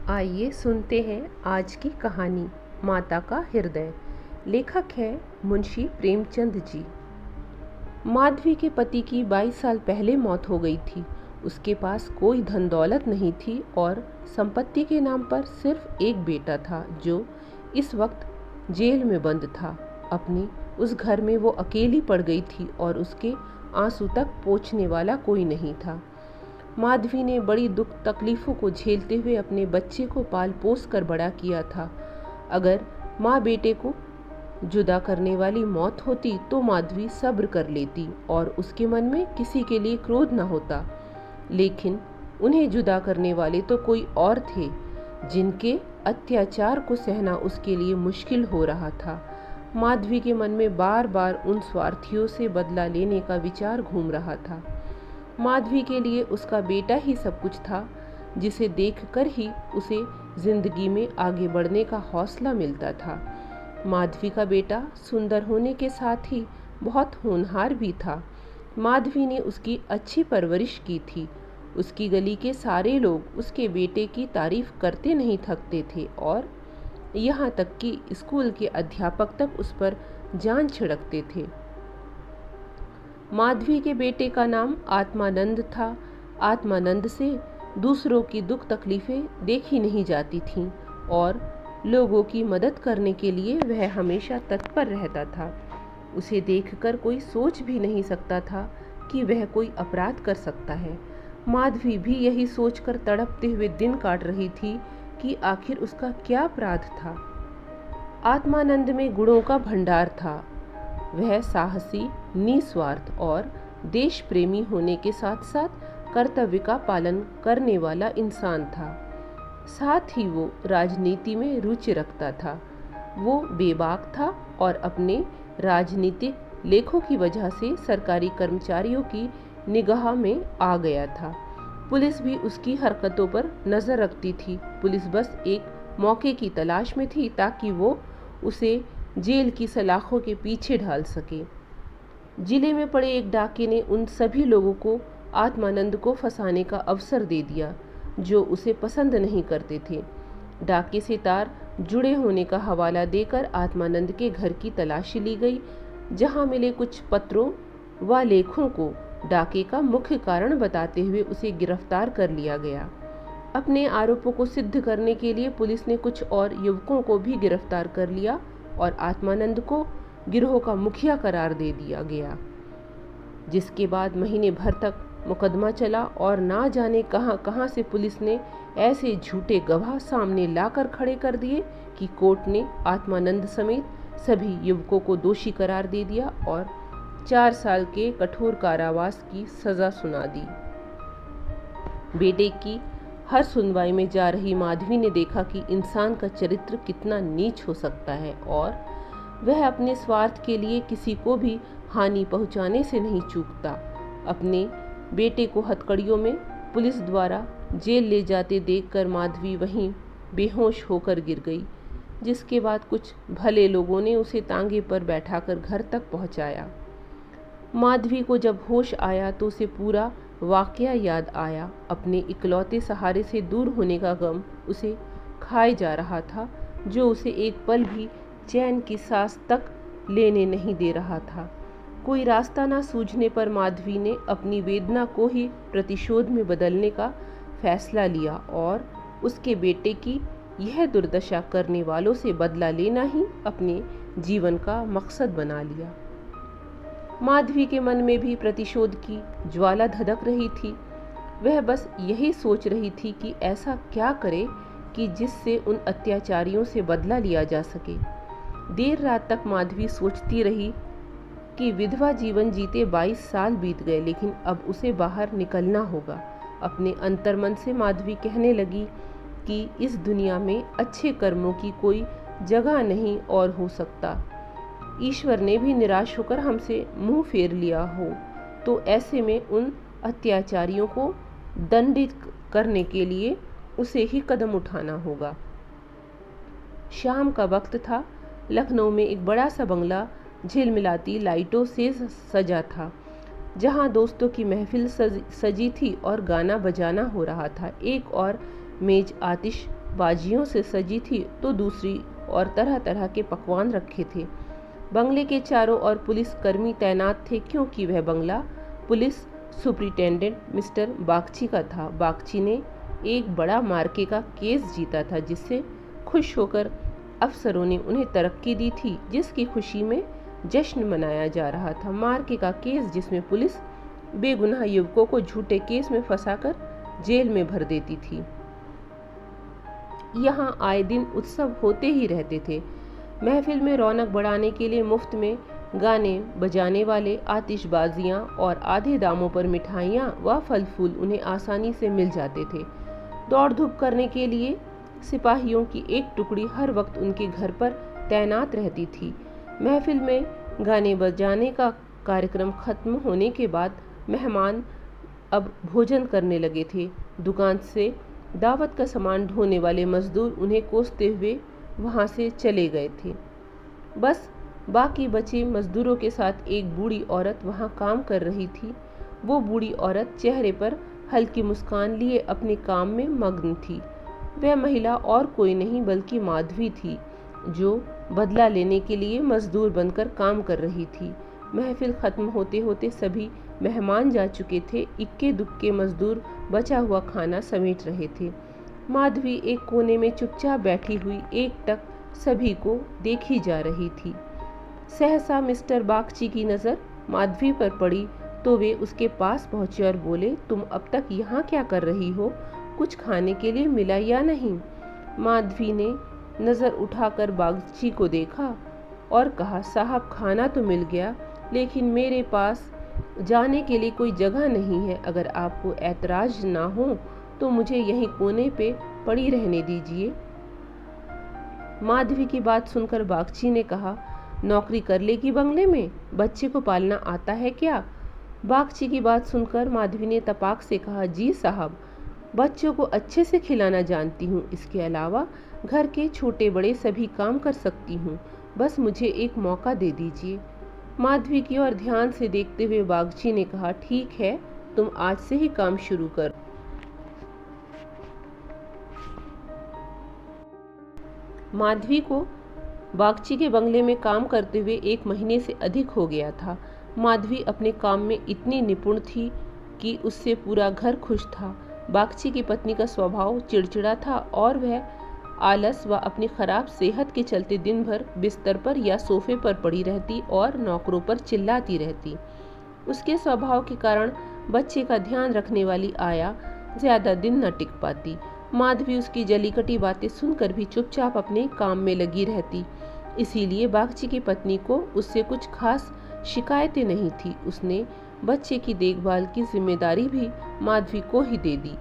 आइए सुनते हैं आज की कहानी माता का हृदय। लेखक है मुंशी प्रेमचंद जी। माधवी के पति की 22 साल पहले मौत हो गई थी। उसके पास कोई धन दौलत नहीं थी और संपत्ति के नाम पर सिर्फ एक बेटा था जो इस वक्त जेल में बंद था। अपने उस घर में वो अकेली पड़ गई थी और उसके आंसू तक पोंछने वाला कोई नहीं था। माधवी ने बड़ी दुख तकलीफ़ों को झेलते हुए अपने बच्चे को पाल पोस कर बड़ा किया था। अगर माँ बेटे को जुदा करने वाली मौत होती तो माधवी सब्र कर लेती और उसके मन में किसी के लिए क्रोध न होता, लेकिन उन्हें जुदा करने वाले तो कोई और थे जिनके अत्याचार को सहना उसके लिए मुश्किल हो रहा था। माधवी के मन में बार बार उन स्वार्थियों से बदला लेने का विचार घूम रहा था। माधवी के लिए उसका बेटा ही सब कुछ था, जिसे देखकर ही उसे जिंदगी में आगे बढ़ने का हौसला मिलता था। माधवी का बेटा सुंदर होने के साथ ही बहुत होनहार भी था। माधवी ने उसकी अच्छी परवरिश की थी। उसकी गली के सारे लोग उसके बेटे की तारीफ करते नहीं थकते थे और यहाँ तक कि स्कूल के अध्यापक तक उस पर जान छिड़कते थे। माधवी के बेटे का नाम आत्मानंद था। आत्मानंद से दूसरों की दुख तकलीफ़ें देखी नहीं जाती थीं और लोगों की मदद करने के लिए वह हमेशा तत्पर रहता था। उसे देखकर कोई सोच भी नहीं सकता था कि वह कोई अपराध कर सकता है। माधवी भी यही सोचकर तड़पते हुए दिन काट रही थी कि आखिर उसका क्या अपराध था। आत्मानंद में गुणों का भंडार था। वह साहसी, निस्वार्थ और देश प्रेमी होने के साथ साथ कर्तव्य का पालन करने वाला इंसान था। साथ ही वो राजनीति में रुचि रखता था। वो बेबाक था और अपने राजनीतिक लेखों की वजह से सरकारी कर्मचारियों की निगाह में आ गया था। पुलिस भी उसकी हरकतों पर नज़र रखती थी। पुलिस बस एक मौके की तलाश में थी ताकि वो उसे जेल की सलाखों के पीछे ढाल सके। जिले में पड़े एक डाके ने उन सभी लोगों को आत्मानंद को फंसाने का अवसर दे दिया जो उसे पसंद नहीं करते थे। डाके से तार जुड़े होने का हवाला देकर आत्मानंद के घर की तलाशी ली गई, जहां मिले कुछ पत्रों व लेखों को डाके का मुख्य कारण बताते हुए उसे गिरफ्तार कर लिया गया। अपने आरोपों को सिद्ध करने के लिए पुलिस ने कुछ और युवकों को भी गिरफ्तार कर लिया और आत्मानंद को गिरोह का मुखिया करार दे दिया गया, जिसके बाद महीने भर तक मुकदमा चला और ना जाने कहां कहां से पुलिस ने ऐसे झूठे गवाह सामने लाकर खड़े कर दिए कि कोर्ट ने आत्मानंद समेत सभी युवकों को दोषी करार दे दिया और 4 साल के कठोर कारावास की सजा सुना दी। बेटे की हर सुनवाई में जा रही माधवी ने देखा कि इंसान का चरित्र कितना नीच हो सकता है और वह अपने स्वार्थ के लिए किसी को भी हानि पहुंचाने से नहीं चूकता। अपने बेटे को हथकड़ियों में पुलिस द्वारा जेल ले जाते देखकर माधवी वहीं बेहोश होकर गिर गई, जिसके बाद कुछ भले लोगों ने उसे तांगे पर बैठाकर घर तक पहुंचाया। माधवी को जब होश आया तो उसे पूरा वाकया याद आया। अपने इकलौते सहारे से दूर होने का गम उसे खाए जा रहा था, जो उसे एक पल भी चैन की सांस तक लेने नहीं दे रहा था। कोई रास्ता ना सूझने पर माधवी ने अपनी वेदना को ही प्रतिशोध में बदलने का फैसला लिया और उसके बेटे की यह दुर्दशा करने वालों से बदला लेना ही अपने जीवन का मकसद बना लिया। माधवी के मन में भी प्रतिशोध की ज्वाला धधक रही थी। वह बस यही सोच रही थी कि ऐसा क्या करे कि जिससे उन अत्याचारियों से बदला लिया जा सके। देर रात तक माधवी सोचती रही कि विधवा जीवन जीते 22 साल बीत गए, लेकिन अब उसे बाहर निकलना होगा। अपने अंतर्मन से माधवी कहने लगी कि इस दुनिया में अच्छे कर्मों की कोई जगह नहीं और हो सकता। ईश्वर ने भी निराश होकर हमसे मुंह फेर लिया हो तो ऐसे में उन अत्याचारियों को दंडित करने के लिए उसे ही कदम उठाना होगा। शाम का वक्त था। लखनऊ में एक बड़ा सा बंगला झिलमिलाती लाइटों से सजा था, जहां दोस्तों की महफिल सजी थी और गाना बजाना हो रहा था। एक और मेज आतिश बाजियों से सजी थी तो दूसरी और तरह तरह के पकवान रखे थे। बंगले के चारों ओर पुलिस कर्मी तैनात थे, क्योंकि वह बंगला पुलिस सुपरिटेंडेंट मिस्टर बागची का था। बागची ने एक बड़ा मार्के का केस जीता था, जिससे खुश होकर अफसरों ने उन्हें तरक्की दी थी, जिसकी खुशी में जश्न मनाया जा रहा था। मार्के का केस जिसमें पुलिस बेगुनाह युवकों को झूठे केस में फंसाकर जेल में भर देती थी। यहाँ आए दिन उत्सव होते ही रहते थे। महफिल में रौनक बढ़ाने के लिए मुफ्त में गाने बजाने वाले, आतिशबाजियाँ और आधे दामों पर मिठाइयाँ व फल फूल उन्हें आसानी से मिल जाते थे। दौड़ धूप करने के लिए सिपाहियों की एक टुकड़ी हर वक्त उनके घर पर तैनात रहती थी। महफिल में गाने बजाने का कार्यक्रम खत्म होने के बाद मेहमान अब भोजन करने लगे थे। दुकान से दावत का सामान ढोने वाले मजदूर उन्हें कोसते हुए वहां से चले गए थे। बस बाकी बचे मजदूरों के साथ एक बूढ़ी औरत वहां काम कर रही थी। वो बूढ़ी औरत चेहरे पर हल्की मुस्कान लिए अपने काम में मग्न थी। वह महिला और कोई नहीं बल्कि माधवी थी, जो बदला लेने के लिए मजदूर बनकर काम कर रही थी। महफिल खत्म होते होते सभी मेहमान जा चुके थे। इक्के दुक्के मजदूर बचा हुआ खाना समेट रहे थे। माधवी एक कोने में चुपचाप बैठी हुई एकटक सभी को देखी जा रही थी। सहसा मिस्टर बागची की नज़र माधवी पर पड़ी तो वे उसके पास पहुंचे और बोले, तुम अब तक यहाँ क्या कर रही हो? कुछ खाने के लिए मिला या नहीं? माधवी ने नज़र उठाकर बागची को देखा और कहा, साहब खाना तो मिल गया, लेकिन मेरे पास जाने के लिए कोई जगह नहीं है। अगर आपको ऐतराज ना हो तो मुझे यहीं कोने पे पड़ी रहने दीजिए। माधवी की बात सुनकर बागची ने कहा, नौकरी कर लेगी बंगले में? बच्चे को पालना आता है क्या? बागची की बात सुनकर माधवी ने तपाक से कहा, जी साहब, बच्चों को अच्छे से खिलाना जानती हूँ। इसके अलावा घर के छोटे बड़े सभी काम कर सकती हूँ। बस मुझे एक मौका दे दीजिए। माधवी की ओर ध्यान से देखते हुए बागची ने कहा, ठीक है, तुम आज से ही काम शुरू कर। माधवी को बागची के बंगले में काम करते हुए 1 महीने से अधिक हो गया था। माधवी अपने काम में इतनी निपुण थी कि उससे पूरा घर खुश था। बागची की पत्नी का स्वभाव चिड़चिड़ा था और वह आलस व अपनी खराब सेहत के चलते दिन भर बिस्तर पर या सोफे पर पड़ी रहती और नौकरों पर चिल्लाती रहती। उसके स्वभाव के कारण बच्चे का ध्यान रखने वाली आया ज्यादा दिन न टिक पाती। माधवी उसकी जली कटी बातें सुनकर भी चुपचाप अपने काम में लगी रहती। इसीलिए बागची की पत्नी को उससे कुछ खास शिकायतें नहीं थी। उसने बच्चे की देखभाल की जिम्मेदारी भी माधवी को ही दे दी।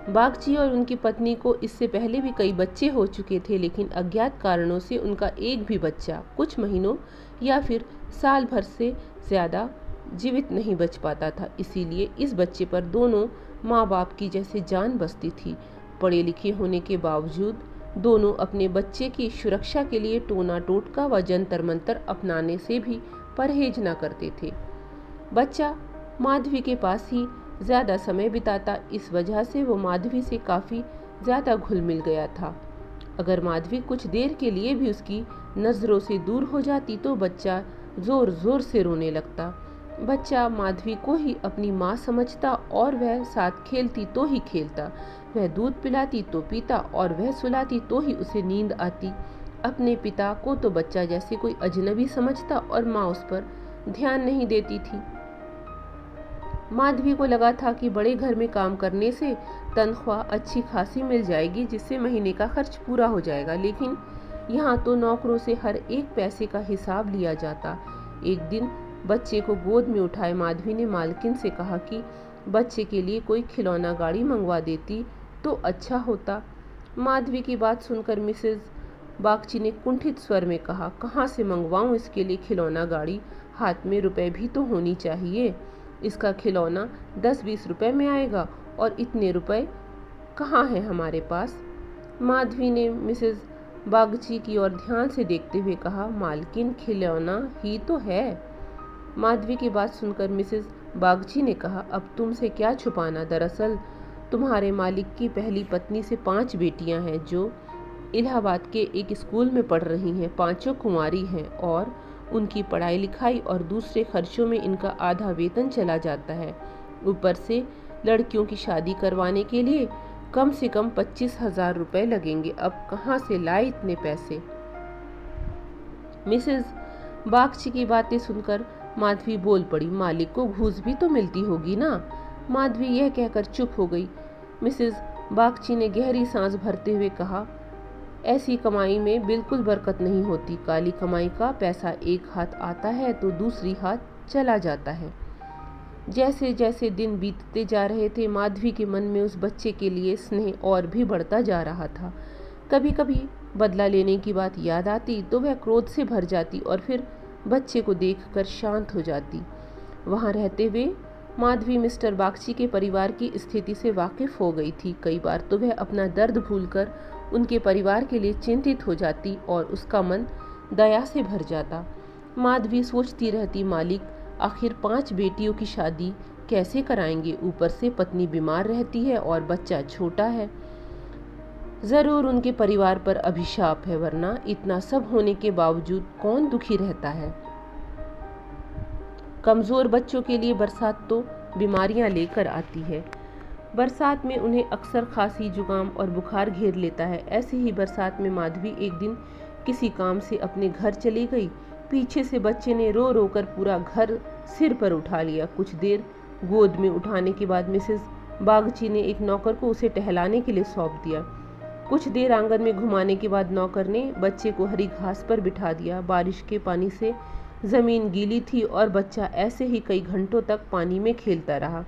बागची और उनकी पत्नी को इससे पहले भी कई बच्चे हो चुके थे, लेकिन अज्ञात कारणों से उनका एक भी बच्चा कुछ महीनों या फिर साल भर से ज़्यादा जीवित नहीं बच पाता था। इसीलिए इस बच्चे पर दोनों माँ बाप की जैसे जान बसती थी। पढ़े लिखे होने के बावजूद दोनों अपने बच्चे की सुरक्षा के लिए टोना टोटका व जंतर मंतर अपनाने से भी परहेज न करते थे। बच्चा माधवी के पास ही ज़्यादा समय बिताता, इस वजह से वो माधवी से काफ़ी ज़्यादा घुल मिल गया था। अगर माधवी कुछ देर के लिए भी उसकी नज़रों से दूर हो जाती तो बच्चा ज़ोर ज़ोर से रोने लगता। बच्चा माधवी को ही अपनी माँ समझता और वह साथ खेलती तो ही खेलता, वह दूध पिलाती तो पीता और वह सुलाती तो ही उसे नींद आती। अपने पिता को तो बच्चा जैसे कोई अजनबी समझता और माँ उस पर ध्यान नहीं देती थी। माधवी को लगा था कि बड़े घर में काम करने से तनख्वाह अच्छी खासी मिल जाएगी, जिससे महीने का खर्च पूरा हो जाएगा, लेकिन यहाँ तो नौकरों से हर एक पैसे का हिसाब लिया जाता। एक दिन बच्चे को गोद में उठाए माधवी ने मालकिन से कहा कि बच्चे के लिए कोई खिलौना गाड़ी मंगवा देती तो अच्छा होता। माधवी की बात सुनकर मिसेज बागची ने कुंठित स्वर में कहा, कहाँ से मंगवाऊँ इसके लिए खिलौना गाड़ी? हाथ में रुपए भी तो होनी चाहिए। इसका खिलौना 10-20 रुपए में आएगा और इतने रुपए कहाँ हैं हमारे पास। माधवी ने मिसेज बागची की ओर ध्यान से देखते हुए कहा, मालकिन खिलौना ही तो है। माधवी की बात सुनकर मिसेज बागची ने कहा, अब तुमसे क्या छुपाना, दरअसल तुम्हारे मालिक की पहली पत्नी से 5 बेटियां हैं जो इलाहाबाद के एक स्कूल में पढ़ रही हैं। 5 कुंवारी हैं और उनकी पढ़ाई लिखाई और दूसरे खर्चों में इनका आधा वेतन चला जाता है। ऊपर से लड़कियों की शादी करवाने के लिए कम से कम 25,000 रुपए लगेंगे। अब कहाँ से लाए इतने पैसे? मिसेस बागची की बातें सुनकर माधवी बोल पड़ी, मालिक को घूस भी तो मिलती होगी ना। माधवी यह कहकर चुप हो गई। मिसेस बागची ने गहरी सांस भरते हुए कहा, ऐसी कमाई में बिल्कुल बरकत नहीं होती। काली कमाई का पैसा एक हाथ आता है तो दूसरी हाथ चला जाता है। जैसे जैसे दिन बीतते जा रहे थे, माधवी के मन में उस बच्चे के लिए स्नेह और भी बढ़ता जा रहा था। कभी कभी बदला लेने की बात याद आती तो वह क्रोध से भर जाती और फिर बच्चे को देखकर शांत हो जाती। वहां रहते हुए माधवी मिस्टर बागची के परिवार की स्थिति से वाकिफ हो गई थी। कई बार तो वह अपना दर्द भूलकर उनके परिवार के लिए चिंतित हो जाती और उसका मन दया से भर जाता। माधवी सोचती रहती, मालिक आखिर 5 बेटियों की शादी कैसे कराएंगे? ऊपर से पत्नी बीमार रहती है और बच्चा छोटा है। जरूर उनके परिवार पर अभिशाप है, वरना इतना सब होने के बावजूद कौन दुखी रहता है। कमजोर बच्चों के लिए बरसात तो बीमारियां लेकर आती है। बरसात में उन्हें अक्सर खांसी, जुकाम और बुखार घेर लेता है। ऐसे ही बरसात में माधवी एक दिन किसी काम से अपने घर चली गई। पीछे से बच्चे ने रो रो कर पूरा घर सिर पर उठा लिया। कुछ देर गोद में उठाने के बाद मिसेस बागची ने एक नौकर को उसे टहलाने के लिए सौंप दिया। कुछ देर आंगन में घुमाने के बाद नौकर ने बच्चे को हरी घास पर बिठा दिया। बारिश के पानी से जमीन गीली थी और बच्चा ऐसे ही कई घंटों तक पानी में खेलता रहा।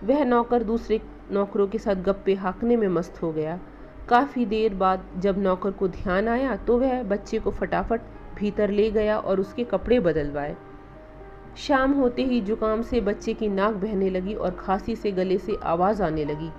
वह नौकर दूसरे नौकरों के साथ गप्पे हाँकने में मस्त हो गया। काफी देर बाद जब नौकर को ध्यान आया तो वह बच्चे को फटाफट भीतर ले गया और उसके कपड़े बदलवाए। शाम होते ही जुकाम से बच्चे की नाक बहने लगी और खांसी से गले से आवाज आने लगी।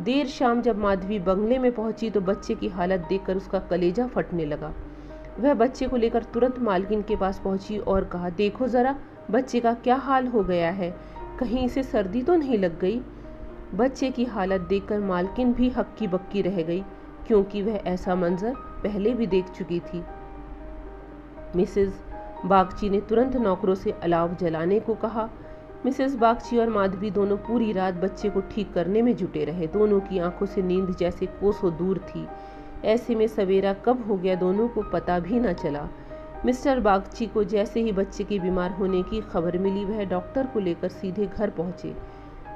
देर शाम जब माधवी बंगले में पहुंची तो बच्चे की हालत देखकर उसका कलेजा फटने लगा। वह बच्चे को लेकर तुरंत मालकिन के पास पहुंची और कहा, देखो जरा बच्चे का क्या हाल हो गया है, कहीं इसे सर्दी तो नहीं लग गई। बच्चे की हालत देखकर मालकिन भी हक्की बक्की रह गई, क्योंकि वह ऐसा मंजर पहले भी देख चुकी थी। मिसेस बागची ने तुरंत नौकरों से अलाव जलाने को कहा। मिसेस बागची और माधवी दोनों पूरी रात बच्चे को ठीक करने में जुटे रहे। दोनों की आंखों से नींद जैसे कोसों दूर थी। ऐसे में सवेरा कब हो गया दोनों को पता भी न चला। मिस्टर बागची को जैसे ही बच्चे के बीमार होने की खबर मिली, वह डॉक्टर को लेकर सीधे घर पहुंचे।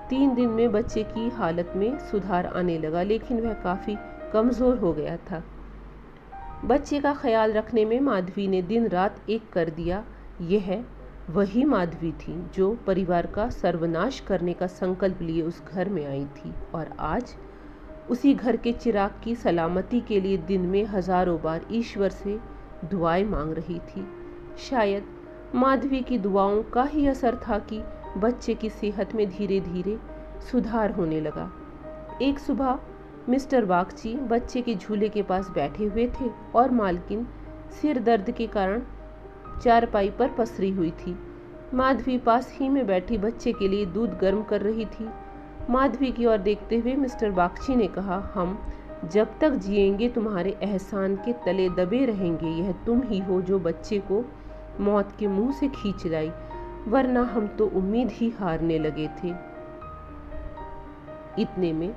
3 दिन में बच्चे की हालत में सुधार आने लगा, लेकिन वह काफी कमजोर हो गया था। बच्चे का ख्याल रखने में माधवी ने दिन रात एक कर दिया। यह वही माधवी थी जो परिवार का सर्वनाश करने का संकल्प लिए उस घर में आई थी और आज उसी घर के चिराग की सलामती के लिए दिन में हजारों बार ईश्वर से दुआएं मांग रही थी। शायद माधवी की दुआओं का ही असर था कि बच्चे की सेहत में धीरे धीरे सुधार होने लगा। एक सुबह मिस्टर बागची बच्चे के झूले के पास बैठे हुए थे और मालकिन सिर दर्द के कारण चारपाई पर पसरी हुई थी। माधवी पास ही में बैठी बच्चे के लिए दूध गर्म कर रही थी। माधवी की ओर देखते हुए मिस्टर बागची ने कहा, हम जब तक जिएंगे तुम्हारे एहसान के तले दबे रहेंगे। यह तुम ही हो जो बच्चे को मौत के मुंह से खींच लाई, वरना हम तो उम्मीद ही हारने लगे थे। इतने में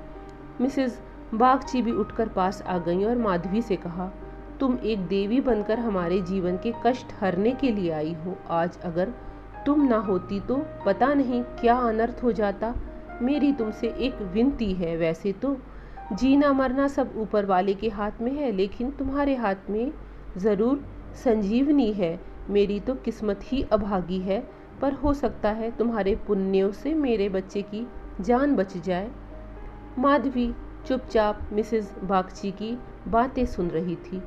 मिसेस बागची भी उठकर पास आ गई और माधवी से कहा, तुम एक देवी बनकर हमारे जीवन के कष्ट हरने के लिए आई हो। आज अगर तुम ना होती तो पता नहीं क्या अनर्थ हो जाता। मेरी तुमसे एक विनती है, वैसे तो जीना मरना सब ऊपर वाले के हाथ में है, लेकिन तुम्हारे हाथ में ज़रूर संजीवनी है। मेरी तो किस्मत ही अभागी है, पर हो सकता है तुम्हारे पुण्यों से मेरे बच्चे की जान बच जाए। माधवी चुपचाप मिसेस बागची की बातें सुन रही थी।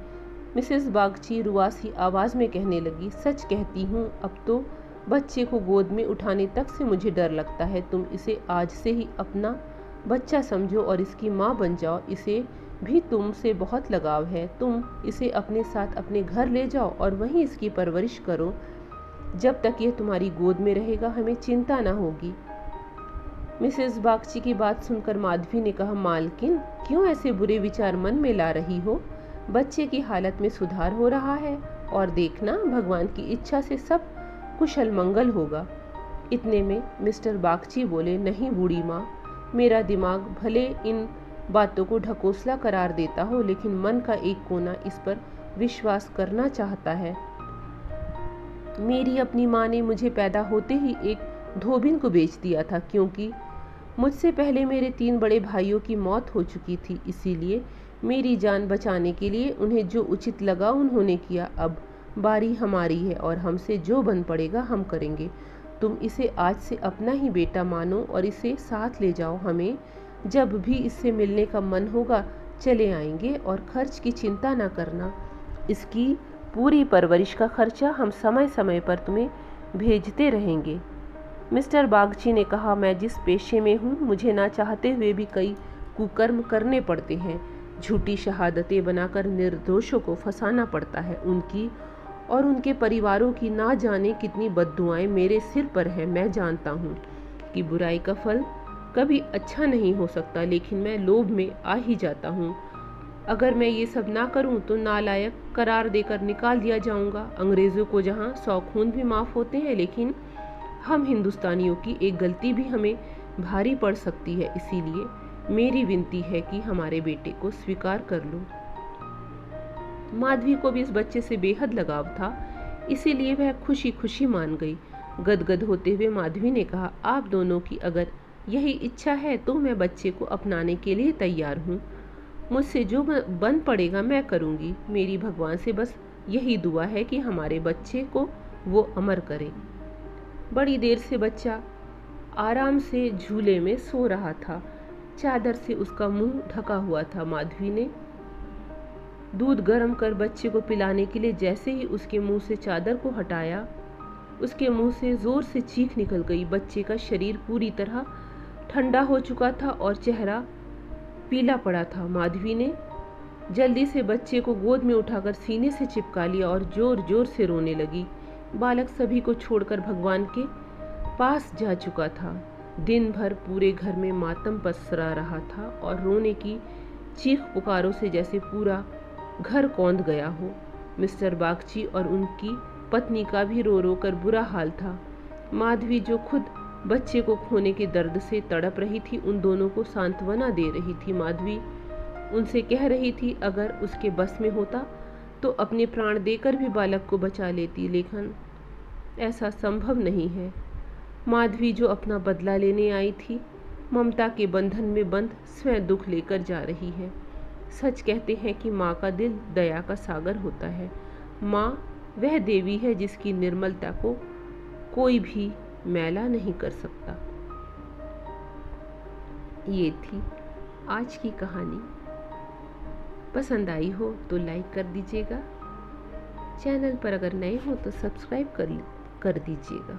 मिसेस बागची रुआसी आवाज में कहने लगी, सच कहती हूँ, अब तो बच्चे को गोद में उठाने तक से मुझे डर लगता है। तुम इसे आज से ही अपना बच्चा समझो और इसकी माँ बन जाओ। इसे भी तुमसे बहुत लगाव है। तुम इसे अपने साथ अपने घर ले जाओ और वहीं इसकी परवरिश करो। जब तक यह तुम्हारी गोद में रहेगा हमें चिंता ना होगी। मिसेस बागची की बात सुनकर माधवी ने कहा, मालकिन क्यों ऐसे बुरे विचार मन में ला रही हो? बच्चे की हालत में सुधार हो रहा है और देखना भगवान की इच्छा से सब कुशल मंगल होगा। इतने में मिस्टर बागची बोले, नहीं बूढ़ी माँ, मेरा दिमाग भले इन बातों को ढकोसला करार देता हो, लेकिन मन का एक कोना इस पर विश्वास करना चाहता है। मेरी अपनी माँ ने मुझे पैदा होते ही एक धोबिन को बेच दिया था, क्योंकि मुझसे पहले मेरे 3 बड़े भाइयों की मौत हो चुकी थी। इसीलिए मेरी जान बचाने के लिए उन्हें जो उचित लगा उन्होंने किया। अब बारी हमारी है और हमसे जो बन पड़ेगा हम करेंगे। तुम इसे आज से अपना ही बेटा मानो और इसे साथ ले जाओ। हमें जब भी इससे मिलने का मन होगा चले आएंगे और खर्च की चिंता ना करना। इसकी पूरी परवरिश का खर्चा हम समय समय पर तुम्हें भेजते रहेंगे। मिस्टर बागची ने कहा, मैं जिस पेशे में हूँ मुझे ना चाहते हुए भी कई कुकर्म करने पड़ते हैं। झूठी शहादतें बनाकर निर्दोषों को फंसाना पड़ता है। उनकी और उनके परिवारों की ना जाने कितनी बद्दुआएं मेरे सिर पर हैं। मैं जानता हूँ कि बुराई का फल कभी अच्छा नहीं हो सकता, लेकिन मैं लोभ में आ ही जाता हूँ। अगर मैं ये सब ना करूँ तो नालायक करार देकर निकाल दिया जाऊँगा। अंग्रेज़ों को जहाँ 100 खून भी माफ़ होते हैं, लेकिन हम हिंदुस्तानियों की एक गलती भी हमें भारी पड़ सकती है। इसीलिए मेरी विनती है कि हमारे बेटे को स्वीकार कर लो। माधवी को भी इस बच्चे से बेहद लगाव था, इसीलिए वह खुशी खुशी मान गई। गदगद होते हुए माधवी ने कहा, आप दोनों की अगर यही इच्छा है तो मैं बच्चे को अपनाने के लिए तैयार हूँ। मुझसे जो बन पड़ेगा मैं करूँगी। मेरी भगवान से बस यही दुआ है कि हमारे बच्चे को वो अमर करे। बड़ी देर से बच्चा आराम से झूले में सो रहा था। चादर से उसका मुंह ढका हुआ था। माधवी ने दूध गर्म कर बच्चे को पिलाने के लिए जैसे ही उसके मुंह से चादर को हटाया, उसके मुंह से जोर से चीख निकल गई। बच्चे का शरीर पूरी तरह ठंडा हो चुका था और चेहरा पीला पड़ा था। माधवी ने जल्दी से बच्चे को गोद में उठाकर सीने से चिपका लिया और जोर जोर से रोने लगी। बालक सभी को छोड़कर भगवान के पास जा चुका था। दिन भर पूरे घर में मातम पसरा रहा था और रोने की चीख पुकारों से जैसे पूरा घर कौंध गया हो। मिस्टर बागची और उनकी पत्नी का भी रो रो कर बुरा हाल था। माधवी जो खुद बच्चे को खोने के दर्द से तड़प रही थी, उन दोनों को सांत्वना दे रही थी। माधवी उनसे कह रही थी अगर उसके बस में होता तो अपने प्राण देकर भी बालक को बचा लेती, लेकिन ऐसा संभव नहीं है। माधवी जो अपना बदला लेने आई थी, ममता के बंधन में बंध स्वयं दुख लेकर जा रही है। सच कहते हैं कि माँ का दिल दया का सागर होता है। माँ वह देवी है जिसकी निर्मलता को कोई भी मैला नहीं कर सकता। ये थी आज की कहानी। पसंद आई हो तो लाइक कर दीजिएगा। चैनल पर अगर नए हो तो सब्सक्राइब कर दीजिएगा।